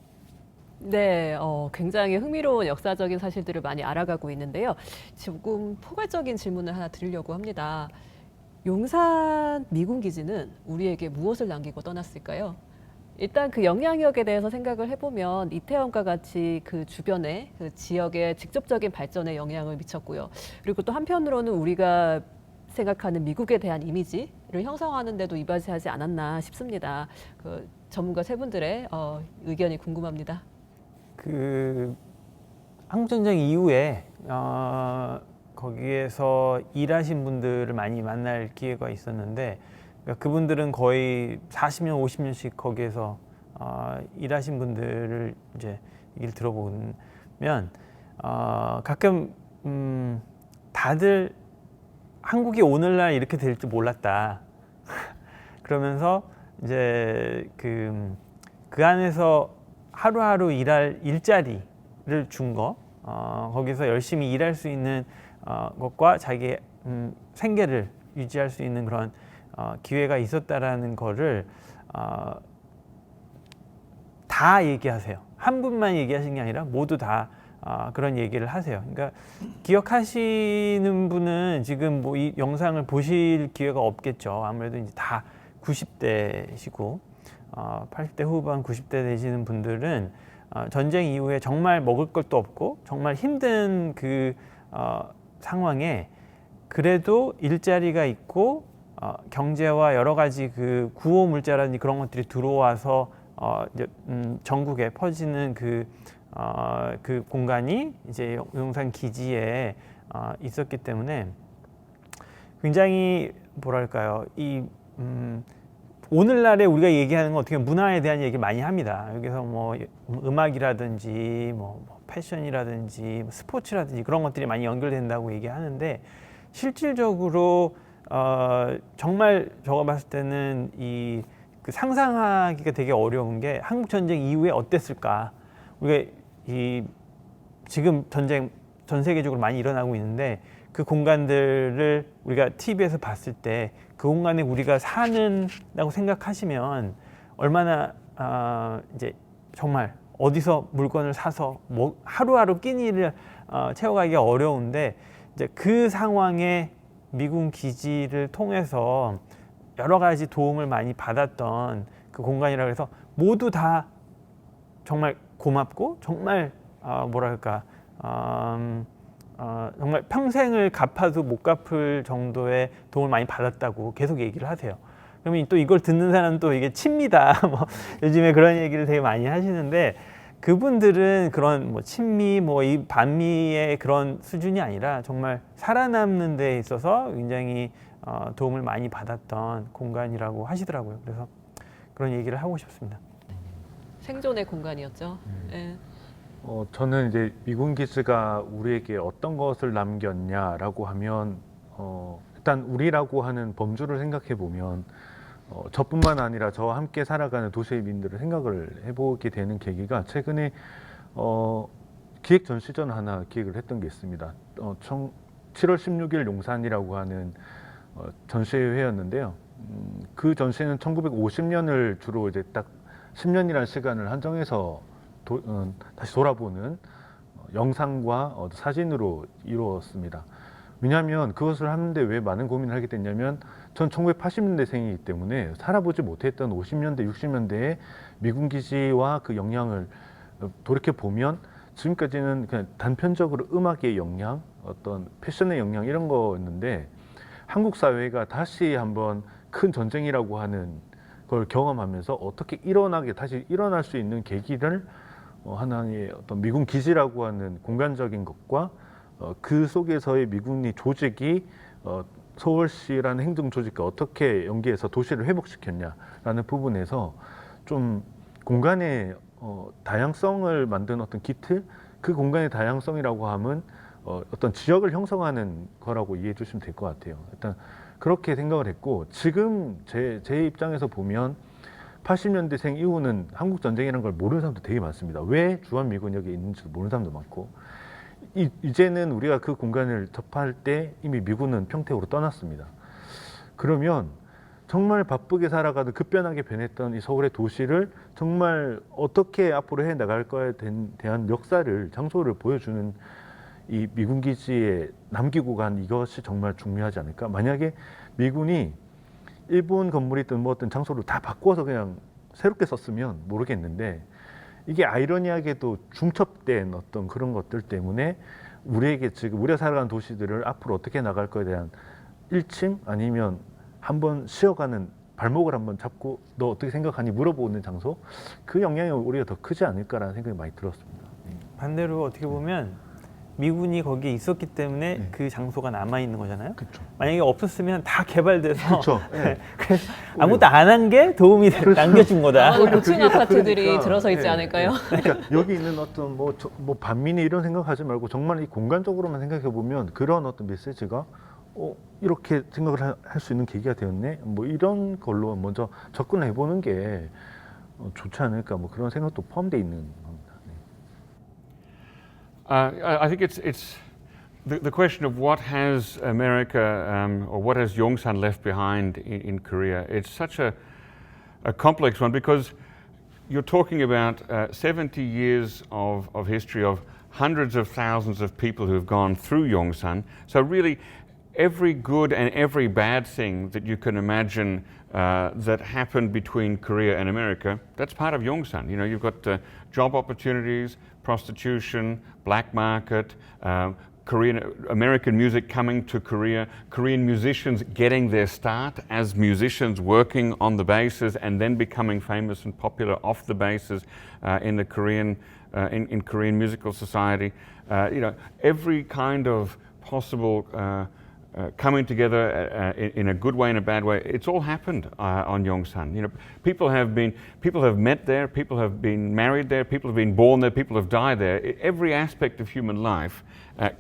네, 굉장히 흥미로운 역사적인 사실들을 많이 알아가고 있는데요. 조금 포괄적인 질문을 하나 드리려고 합니다. 용산 미군 기지는 우리에게 무엇을 남기고 떠났을까요? 일단 그 영향력에 대해서 생각을 해보면 이태원과 같이 그 주변의 그 지역의 직접적인 발전에 영향을 미쳤고요. 그리고 또 한편으로는 우리가 생각하는 미국에 대한 이미지를 형성하는 데도 이바지하지 않았나 싶습니다. 그 전문가 세 분들의 의견이 궁금합니다. 한국전쟁 이후에 거기에서 일하신 분들을 많이 만날 기회가 있었는데, 그러니까 그분들은 거의 40년, 50년씩 거기에서 일하신 분들을 이제 얘기를 들어보면 가끔 다들 한국이 오늘날 이렇게 될 줄 몰랐다. 그러면서 이제 그 안에서 하루하루 일할 일자리를 준 거, 거기서 열심히 일할 수 있는 것과 자기의 생계를 유지할 수 있는 그런 기회가 있었다라는 거를 다 얘기하세요. 한 분만 얘기하신 게 아니라 모두 다 그런 얘기를 하세요. 그러니까 기억하시는 분은 지금 뭐 이 영상을 보실 기회가 없겠죠. 아무래도 이제 다 90대시고 80대 후반 90대 되시는 분들은 전쟁 이후에 정말 먹을 것도 없고 정말 힘든 상황에 그래도 일자리가 있고 경제와 여러 가지 구호 물자라든지 그런 것들이 들어와서 이제 전국에 퍼지는 그 공간이 이제 용산 기지에 있었기 때문에 굉장히 뭐랄까요, 오늘날에 우리가 얘기하는 건 어떻게 문화에 대한 얘기를 많이 합니다. 여기서 뭐 음악이라든지 뭐 패션이라든지 스포츠라든지 그런 것들이 많이 연결된다고 얘기하는데, 실질적으로 정말 제가 봤을 때는 상상하기가 되게 어려운 게 한국 전쟁 이후에 어땠을까. 우리가 지금 전쟁 전 세계적으로 많이 일어나고 있는데 그 공간들을 우리가 TV에서 봤을 때 그 공간에 우리가 사는다고 생각하시면 얼마나 이제 정말 어디서 물건을 사서 뭐 하루하루 끼니를 채워가기가 어려운데, 이제 그 상황에 미군 기지를 통해서 여러 가지 도움을 많이 받았던 그 공간이라고 해서 모두 다 정말 고맙고 정말 뭐랄까 정말 평생을 갚아도 못 갚을 정도의 도움을 많이 받았다고 계속 얘기를 하세요. 그러면 또 이걸 듣는 사람은 또 이게 친미다 뭐 요즘에 그런 얘기를 되게 많이 하시는데, 그분들은 그런 뭐 친미 뭐 이 반미의 그런 수준이 아니라 정말 살아남는 데 있어서 굉장히 도움을 많이 받았던 공간이라고 하시더라고요. 그래서 그런 얘기를 하고 싶습니다. 생존의 공간이었죠. 네. 저는 이제 미군 기지가 우리에게 어떤 것을 남겼냐라고 하면 일단 우리라고 하는 범주를 생각해 보면 저뿐만 아니라 저와 함께 살아가는 도시민들을 생각을 해보게 되는 계기가 최근에 기획 전시전 하나 기획을 했던 게 있습니다. 7월 16일 용산이라고 하는 전시회였는데요. 그 전시는 1950년을 주로 이제 딱 10년이라는 시간을 한정해서 다시 돌아보는 영상과 사진으로 이루었습니다. 왜냐하면 그것을 하는데 왜 많은 고민을 하게 됐냐면 전 1980년대생이기 때문에 살아보지 못했던 50년대, 60년대의 미군 기지와 그 영향을 돌이켜보면 지금까지는 그냥 단편적으로 음악의 영향, 어떤 패션의 영향 이런 거였는데 한국 사회가 다시 한번 큰 전쟁이라고 하는 걸 경험하면서 어떻게 다시 일어날 수 있는 계기를 하나의 어떤 미군 기지라고 하는 공간적인 것과 그 속에서의 미군이 조직이 서울시라는 행정 조직과 어떻게 연계해서 도시를 회복시켰냐라는 부분에서 좀 공간의 다양성을 만드는 어떤 기틀, 그 공간의 다양성이라고 하면 어떤 지역을 형성하는 거라고 이해해 주시면 될 것 같아요. 일단 그렇게 생각을 했고 지금 제 입장에서 보면 80년대생 이후는 한국 전쟁이라는 걸 모르는 사람도 되게 많습니다. 왜 주한미군 여기 있는지도 모르는 사람도 많고 이제는 우리가 그 공간을 접할 때 이미 미군은 평택으로 떠났습니다. 그러면 정말 바쁘게 살아가는 급변하게 변했던 이 서울의 도시를 정말 어떻게 앞으로 해 나갈 거에 대한 역사를 장소를 보여주는 이 미군 기지에 남기고 간 이것이 정말 중요하지 않을까? 만약에 미군이 일본 건물이든 뭐든 장소를 다 바꿔서 그냥 새롭게 썼으면 모르겠는데 이게 아이러니하게도 중첩된 어떤 그런 것들 때문에 우리에게 지금 우리가 살아가는 도시들을 앞으로 어떻게 나갈 거에 대한 일침 아니면 한번 쉬어가는 발목을 한번 잡고 너 어떻게 생각하니 물어보는 장소 그 영향이 우리가 더 크지 않을까라는 생각이 많이 들었습니다. 반대로 어떻게 보면 미군이 거기에 있었기 때문에 그 장소가 남아 있는 거잖아요. 그렇죠. 만약에 없었으면 다 개발돼서 그렇죠. 그래서 아무것도 안 한 게 도움이 남겨준 거다. 아마도 고층 아파트들이 그러니까, 들어서 있지 네, 않을까요? 네. 그러니까 여기 있는 어떤 뭐 반민이 이런 생각하지 말고 정말 이 공간적으로만 생각해 보면 그런 어떤 메시지가 이렇게 생각을 할 수 있는 계기가 되었네. 뭐 이런 걸로 먼저 접근해 보는 게 좋지 않을까. 뭐 그런 생각도 포함되어 있는 겁니다. 네. I think it's the question of what has America or what has Yongsan left behind in Korea. It's such a complex one because you're talking about 70 years of history of hundreds of thousands of people who have gone through Yongsan. So really, every good and every bad thing that you can imagine that happened between Korea and America, that's part of Yongsan. You know, you've got job opportunities, prostitution, black market, American music coming to Korea, Korean musicians getting their start as musicians working on the bases and then becoming famous and popular off the bases in the Korean in Korean musical society. You know, every kind of possible coming together in a good way and a bad way. It's all happened on Yongsan. You know, people have met there, people have been married there, people have been born there, people have died there. Every aspect of human life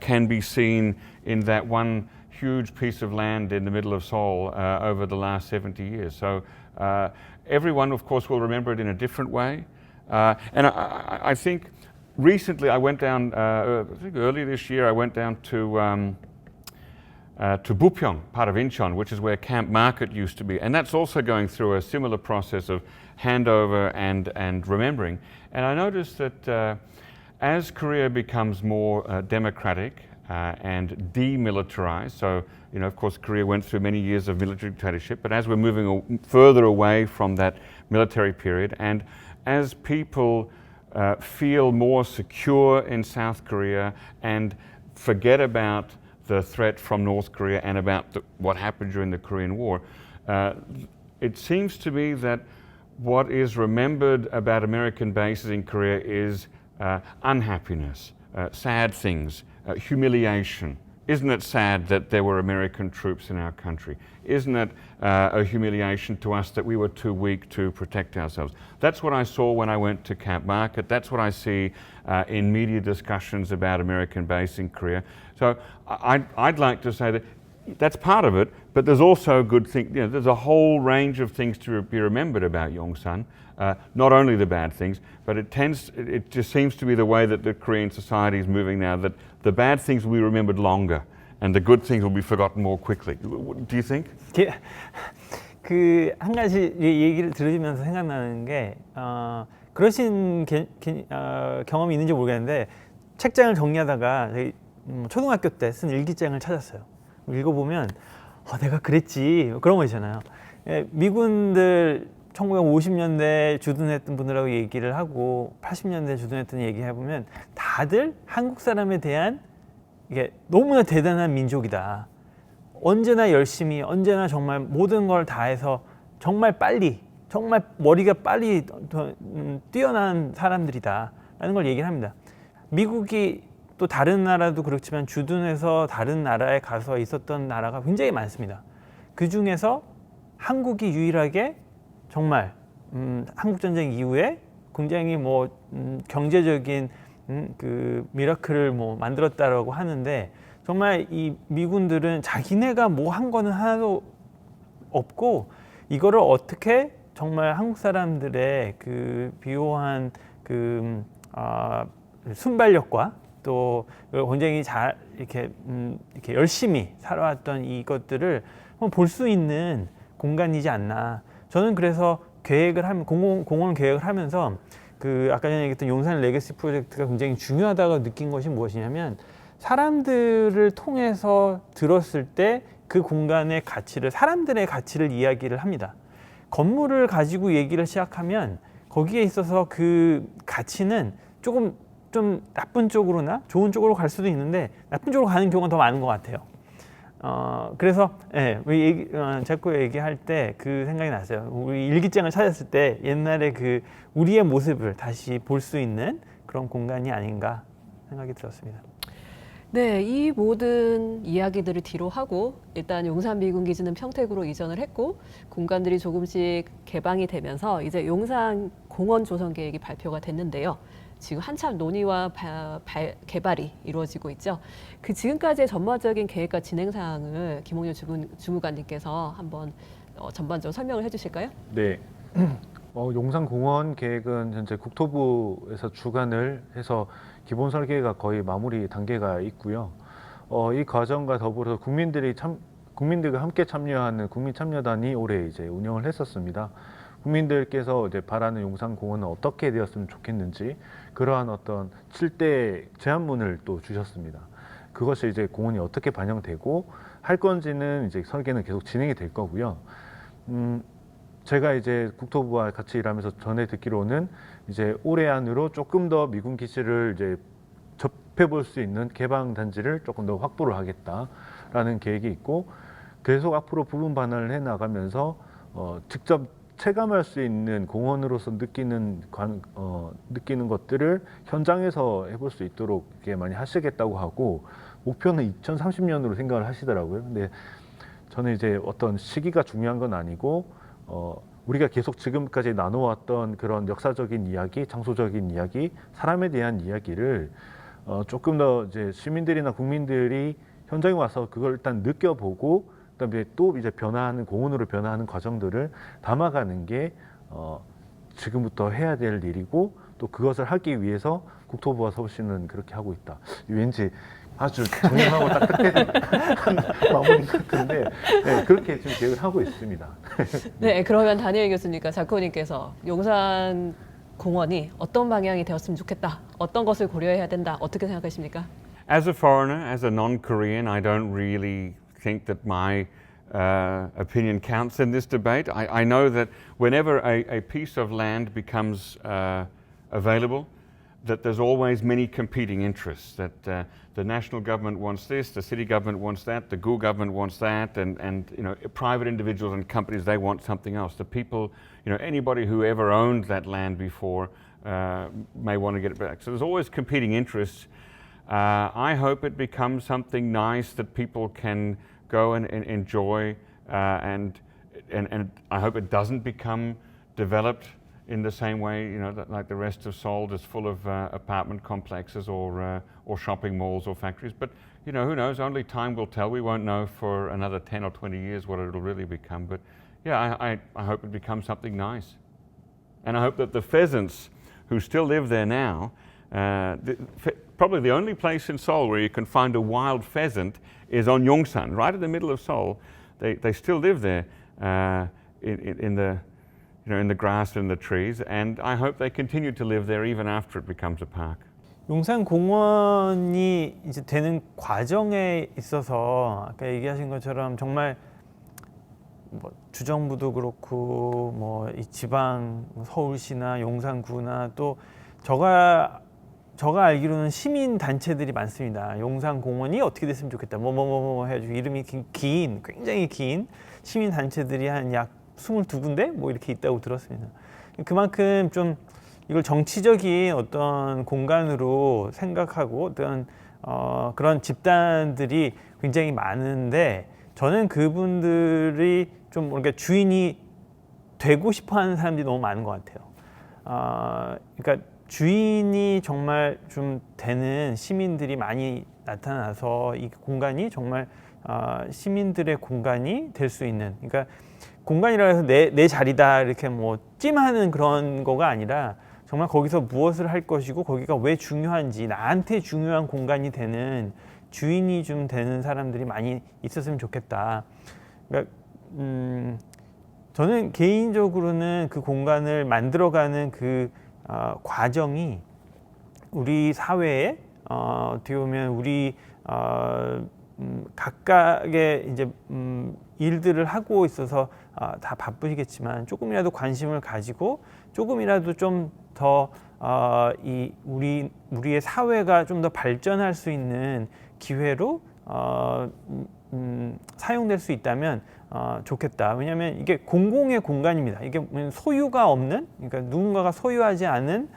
can be seen in that one huge piece of land in the middle of Seoul over the last 70 years. So everyone, of course, will remember it in a different way. And I think recently I went down, I think earlier this year, I went down to Bupyeong, part of Incheon, which is where Camp Market used to be. And that's also going through a similar process of handover and remembering. And I noticed that as Korea becomes more democratic and demilitarized, so, you know, of course, Korea went through many years of military dictatorship, but as we're moving further away from that military period, and as people feel more secure in South Korea and forget about the threat from North Korea and about what happened during the Korean War, it seems to me that what is remembered about American bases in Korea is unhappiness, sad things, humiliation. Isn't it sad that there were American troops in our country? Isn't it a humiliation to us that we were too weak to protect ourselves? That's what I saw when I went to Camp Market. That's what I see in media discussions about American base in Korea. So I'd like to say that that's part of it, but there's also good things. You know, there's a whole range of things to be remembered about Yongsan. Not only the bad things, but it just seems to be the way that the Korean society is moving now, that the bad things will be remembered longer and the good things will be forgotten more quickly. Do you think? 그 한 가지 얘기를 들으면서 생각나는 게 그러신 경험이 있는지 모르겠는데 책장을 정리하다가 저희 초등학교 때 쓴 일기장을 찾았어요. 읽어보면 내가 그랬지 그런 거 있잖아요. 미군들 1950년대 주둔했던 분들하고 얘기를 하고 80년대 주둔했던 얘기 해보면 다들 한국 사람에 대한 이게 너무나 대단한 민족이다. 언제나 열심히, 언제나 정말 모든 걸 다해서 정말 빨리, 정말 머리가 빨리 뛰어난 사람들이다 라는 걸 얘기를 합니다. 미국이 또 다른 나라도 그렇지만 주둔해서 다른 나라에 가서 있었던 나라가 굉장히 많습니다. 그 중에서 한국이 유일하게 정말 한국전쟁 이후에 굉장히 경제적인 그 미라클을 만들었다라고 하는데 정말 이 미군들은 자기네가 한 거는 하나도 없고 이거를 어떻게 정말 한국 사람들의 그 비호한 그 순발력과 또 굉장히 잘 이렇게 열심히 살아왔던 이것들을 볼 수 있는 공간이지 않나. 저는 그래서 공원 계획을 하면서 그 아까 전에 얘기했던 용산 레거시 프로젝트가 굉장히 중요하다고 느낀 것이 무엇이냐면 사람들을 통해서 들었을 때 그 공간의 가치를 사람들의 가치를 이야기를 합니다. 건물을 가지고 얘기를 시작하면 거기에 있어서 그 가치는 조금 좀 나쁜 쪽으로나 좋은 쪽으로 갈 수도 있는데 나쁜 쪽으로 가는 경우가 더 많은 것 같아요. 그래서 자꾸 얘기할 때 그 생각이 났어요. 우리 일기장을 찾았을 때 옛날에 그 우리의 모습을 다시 볼 수 있는 그런 공간이 아닌가 생각이 들었습니다. 네, 이 모든 이야기들을 뒤로 하고 일단 용산 미군 기지는 평택으로 이전을 했고 공간들이 조금씩 개방이 되면서 이제 용산 공원 조성 계획이 발표가 됐는데요. 지금 한참 논의와 개발이 이루어지고 있죠. 그 지금까지의 전반적인 계획과 진행 사항을 김홍렬 주무관님께서 한번 전반적으로 설명을 해주실까요? 네. 용산공원 계획은 현재 국토부에서 주관을 해서 기본 설계가 거의 마무리 단계가 있고요. 이 과정과 더불어서 국민들과 함께 참여하는 국민참여단이 올해 이제 운영을 했었습니다. 국민들께서 이제 바라는 용산공원은 어떻게 되었으면 좋겠는지 그러한 어떤 7대 제안문을 또 주셨습니다. 그것이 이제 공원이 어떻게 반영되고 할 건지는 이제 설계는 계속 진행이 될 거고요. 제가 이제 국토부와 같이 일하면서 전에 듣기로는 이제 올해 안으로 조금 더 미군 기지를 이제 접해볼 수 있는 개방 단지를 조금 더 확보를 하겠다라는 계획이 있고 계속 앞으로 부분 반환을 해 나가면서 직접 체감할 수 있는 공원으로서 느끼는 것들을 현장에서 해볼 수 있도록 이렇게 많이 하시겠다고 하고 목표는 2030년으로 생각을 하시더라고요. 근데 저는 이제 어떤 시기가 중요한 건 아니고 우리가 계속 지금까지 나눠왔던 그런 역사적인 이야기, 장소적인 이야기, 사람에 대한 이야기를 조금 더 이제 시민들이나 국민들이 현장에 와서 그걸 일단 느껴보고 그다음에 또 이제 공원으로 변화하는 과정들을 담아가는 게 지금부터 해야 될 일이고 또 그것을 하기 위해서 국토부와 서울시는 그렇게 하고 있다. 왠지 아주 정리하고 딱딱한 마무리 같은데 그렇게 지금 계획을 하고 있습니다. 네, 그러면 다니엘 교수님과 작가님께서 용산 공원이 어떤 방향이 되었으면 좋겠다, 어떤 것을 고려해야 된다, 어떻게 생각하십니까? As a foreigner, as a non-Korean, I don't really think that my opinion counts in this debate. I know that whenever a piece of land becomes available, that there's always many competing interests, that the national government wants this, the city government wants that, the GU government wants that, and you know, private individuals and companies, they want something else. The people, you know, anybody who ever owned that land before may want to get it back. So there's always competing interests. I hope it becomes something nice that people can go and enjoy, and I hope it doesn't become developed in the same way, you know, that like the rest of Seoul, just full of apartment complexes or shopping malls or factories. But you know, who knows? Only time will tell. We won't know for another 10 or 20 years what it'll really become. But yeah, I hope it becomes something nice. And I hope that the pheasants who still live there now, probably the only place in Seoul where you can find a wild pheasant is on Yongsan, right in the middle of Seoul. They still live there in the grass and the trees, and I hope they continue to live there even after it becomes a park. 용산 공원이 이제 되는 과정에 있어서 아까 얘기하신 것처럼 정말 뭐 주정부도 그렇고 뭐 이 지방 서울시나 용산구나 또 제가 알기로는 시민 단체들이 많습니다. 용산 공원이 어떻게 됐으면 좋겠다. 뭐 해가지고 이름이 굉장히 긴 시민 단체들이 한 약 22군데 뭐 이렇게 있다고 들었습니다. 그만큼 좀 이걸 정치적인 어떤 공간으로 생각하고 어떤 그런 집단들이 굉장히 많은데 저는 그분들이 좀 뭔가 주인이 되고 싶어하는 사람들이 너무 많은 것 같아요. 그러니까 주인이 정말 좀 되는 시민들이 많이 나타나서 이 공간이 정말 시민들의 공간이 될 수 있는, 그러니까 공간이라 해서 내 자리다 이렇게 뭐 찜하는 그런 거가 아니라 정말 거기서 무엇을 할 것이고 거기가 왜 중요한지 나한테 중요한 공간이 되는 주인이 좀 되는 사람들이 많이 있었으면 좋겠다. 그러니까 저는 개인적으로는 그 공간을 만들어가는 그 과정이 우리 사회에 어떻게 보면 우리 각각의 이제 일들을 하고 있어서 다 바쁘시겠지만 조금이라도 관심을 가지고 조금이라도 좀 더 우리의 사회가 좀 더 발전할 수 있는 기회로 사용될 수 있다면 좋겠다. 왜냐하면 이게 공공의 공간입니다. 이게 소유가 없는, 그러니까 누군가가 소유하지 않은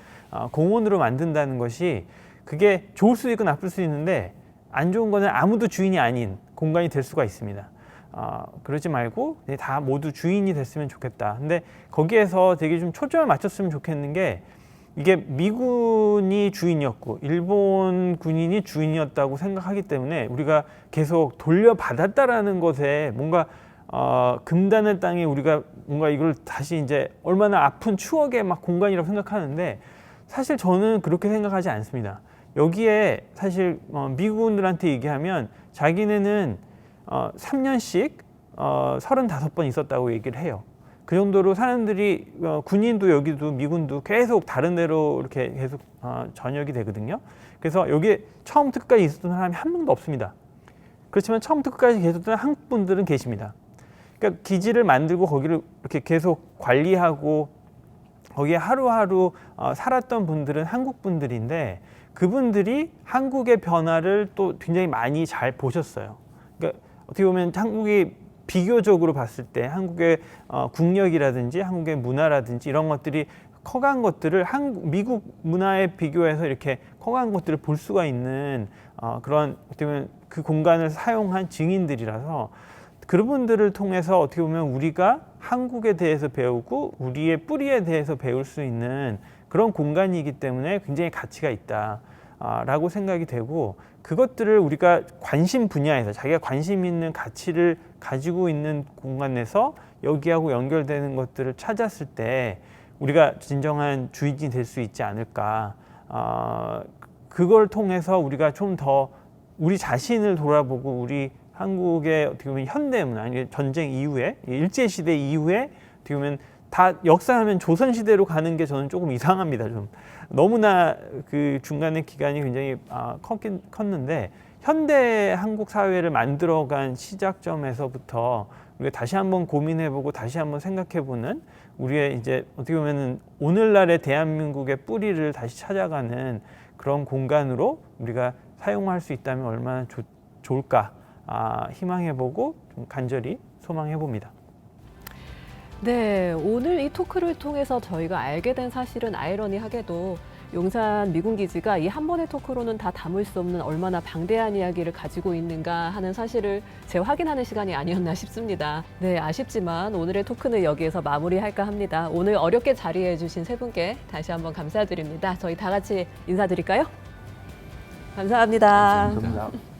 공원으로 만든다는 것이 그게 좋을 수도 있고 나쁠 수도 있는데 안 좋은 거는 아무도 주인이 아닌 공간이 될 수가 있습니다. 그러지 말고 다 모두 주인이 됐으면 좋겠다. 근데 거기에서 되게 좀 초점을 맞췄으면 좋겠는 게 이게 미군이 주인이었고 일본 군인이 주인이었다고 생각하기 때문에 우리가 계속 돌려받았다라는 것에 뭔가 금단의 땅에 우리가 뭔가 이걸 다시 이제 얼마나 아픈 추억의 막 공간이라고 생각하는데 사실 저는 그렇게 생각하지 않습니다. 여기에 사실 미군들한테 얘기하면 자기네는 3년씩 35번 있었다고 얘기를 해요. 그 정도로 사람들이 군인도 여기도 미군도 계속 다른 데로 이렇게 계속 전역이 되거든요. 그래서 여기에 처음부터 끝까지 있었던 사람이 한 명도 없습니다. 그렇지만 처음부터 끝까지 계셨던 한국 분들은 계십니다. 그러니까 기지를 만들고 거기를 이렇게 계속 관리하고 거기에 하루하루 살았던 분들은 한국 분들인데 그분들이 한국의 변화를 또 굉장히 많이 잘 보셨어요. 그러니까 어떻게 보면 한국이 비교적으로 봤을 때 한국의 국력이라든지 한국의 문화라든지 이런 것들이 커간 것들을 미국 문화에 비교해서 이렇게 커간 것들을 볼 수가 있는 그런 어떻게 보면 그 공간을 사용한 증인들이라서 그런 분들을 통해서 어떻게 보면 우리가 한국에 대해서 배우고 우리의 뿌리에 대해서 배울 수 있는 그런 공간이기 때문에 굉장히 가치가 있다라고 생각이 되고 그것들을 우리가 관심 분야에서 자기가 관심 있는 가치를 가지고 있는 공간에서 여기하고 연결되는 것들을 찾았을 때 우리가 진정한 주인이 될 수 있지 않을까. 그걸 통해서 우리가 좀 더 우리 자신을 돌아보고 우리 한국의 어떻게 보면 현대문화, 전쟁 이후에 일제시대 이후에 어떻게 보면 다 역사하면 조선시대로 가는 게 저는 조금 이상합니다. 좀 너무나 그 중간의 기간이 굉장히 컸는데 현대 한국 사회를 만들어간 시작점에서부터 우리가 다시 한번 고민해보고 다시 한번 생각해보는 우리의 이제 어떻게 보면은 오늘날의 대한민국의 뿌리를 다시 찾아가는 그런 공간으로 우리가 사용할 수 있다면 얼마나 좋을까 희망해보고 좀 간절히 소망해봅니다. 네, 오늘 이 토크를 통해서 저희가 알게 된 사실은 아이러니하게도 용산 미군기지가 이 한 번의 토크로는 다 담을 수 없는 얼마나 방대한 이야기를 가지고 있는가 하는 사실을 재확인하는 시간이 아니었나 싶습니다. 네, 아쉽지만 오늘의 토크는 여기에서 마무리할까 합니다. 오늘 어렵게 자리해 주신 세 분께 다시 한번 감사드립니다. 저희 다 같이 인사드릴까요? 감사합니다. 감사합니다.